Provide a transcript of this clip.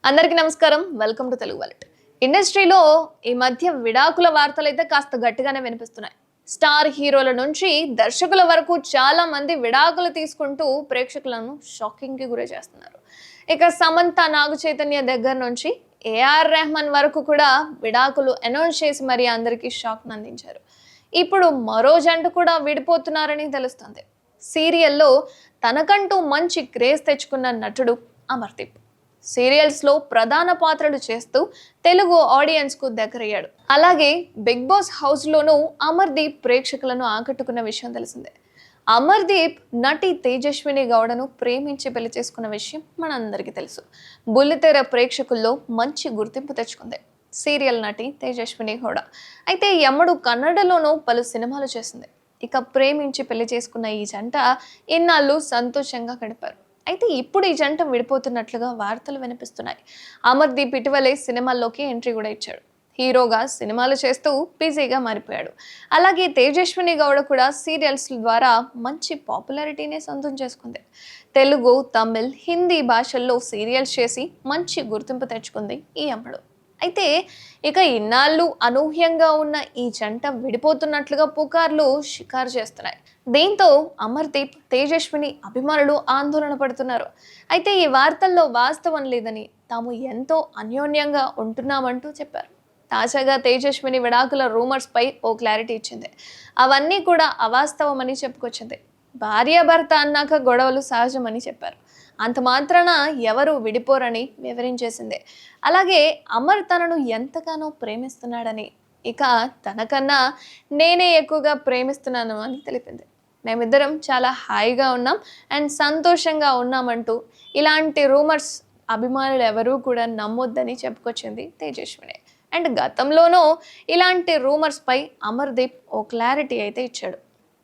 అందరికీ నమస్కారం. Welcome to Telugu wallet. ఇండస్ట్రీలో ఈ మధ్య విడాకుల వార్తలు అయితే కాస్త గట్టిగానే వినిపిస్తున్నాయి. స్టార్ హీరోల నుంచి దర్శకుల వరకు చాలా మంది విడాకులు తీసుకుంటూ ప్రేక్షకులను షాకింగ్ కి గురి చేస్తున్నారు. ఇక సమంత నాగ చైతన్య దగ్గర నుంచి ఏఆర్ రెహమాన్ వరకు కూడా విడాకులు అనౌన్స్ చేసి మరీ అందరికీ షాక్ అందించారు. ఇప్పుడు మరో జంట కూడా విడిపోతున్నారని తెలుస్తుంది. సీరియల్లో తనకంటూ మంచి క్రేజ్ తెచ్చుకున్న నటుడు అమర్దీప్ సీరియల్స్ లో ప్రధాన పాత్రలు చేస్తూ తెలుగు ఆడియన్స్ కు దగ్గరయ్యాడు. అలాగే బిగ్ బాస్ హౌస్ లోనూ అమర్దీప్ ప్రేక్షకులను ఆకట్టుకున్న విషయం తెలిసిందే. అమర్దీప్ నటి తేజస్విని గౌడను ప్రేమించి పెళ్లి చేసుకున్న విషయం మనందరికీ తెలుసు. బుల్లితెర ప్రేక్షకుల్లో మంచి గుర్తింపు తెచ్చుకుంది సీరియల్ నటి తేజస్విని గౌడ. అయితే యమ్మడు కన్నడలోనూ పలు సినిమాలు చేసింది. ఇక ప్రేమించి పెళ్లి చేసుకున్న ఈ జంట ఇన్నాళ్ళు సంతోషంగా గడిపారు. అయితే ఇప్పుడు ఈ జంట విడిపోతున్నట్లుగా వార్తలు వినిపిస్తున్నాయి. అమర్దీప్ ఇటీవలే సినిమాల్లోకి ఎంట్రీ కూడా ఇచ్చాడు. హీరోగా సినిమాలు చేస్తూ బిజీగా మారిపోయాడు. అలాగే తేజస్విని గౌడ కూడా సీరియల్స్ ద్వారా మంచి పాపులారిటీని సొంతం చేసుకుంది. తెలుగు, తమిళ్, హిందీ భాషల్లో సీరియల్స్ చేసి మంచి గుర్తింపు తెచ్చుకుంది ఈ అమ్మడు. అయితే ఇక ఇన్నాళ్ళు అనూహ్యంగా ఉన్న ఈ జంట విడిపోతున్నట్లుగా పుకార్లు షికారు చేస్తున్నాయి. దీంతో అమర్దీప్, తేజస్విని అభిమానులు ఆందోళన పడుతున్నారు. అయితే ఈ వార్తల్లో వాస్తవం లేదని, తాము ఎంతో అన్యోన్యంగా ఉంటున్నామంటూ చెప్పారు. తాజాగా తేజస్విని విడాకుల రూమర్స్ పై ఓ క్లారిటీ ఇచ్చింది. అవన్నీ కూడా అవాస్తవమని చెప్పుకొచ్చింది. భార్యాభర్త అన్నాక గొడవలు సహజమని చెప్పారు. అంత మాత్రాన ఎవరు విడిపోరని వివరించేసింది. అలాగే అమర్ తనను ఎంతగానో ప్రేమిస్తున్నాడని, ఇక తనకన్నా నేనే ఎక్కువగా ప్రేమిస్తున్నాను అని తెలిపింది. మేమిద్దరం చాలా హాయిగా ఉన్నాం అండ్ సంతోషంగా ఉన్నామంటూ ఇలాంటి రూమర్స్ అభిమానులు ఎవరూ కూడా నమ్మొద్దని చెప్పుకొచ్చింది తేజస్విని. అండ్ గతంలోనూ ఇలాంటి రూమర్స్ పై అమర్దీప్ ఓ క్లారిటీ అయితే ఇచ్చాడు.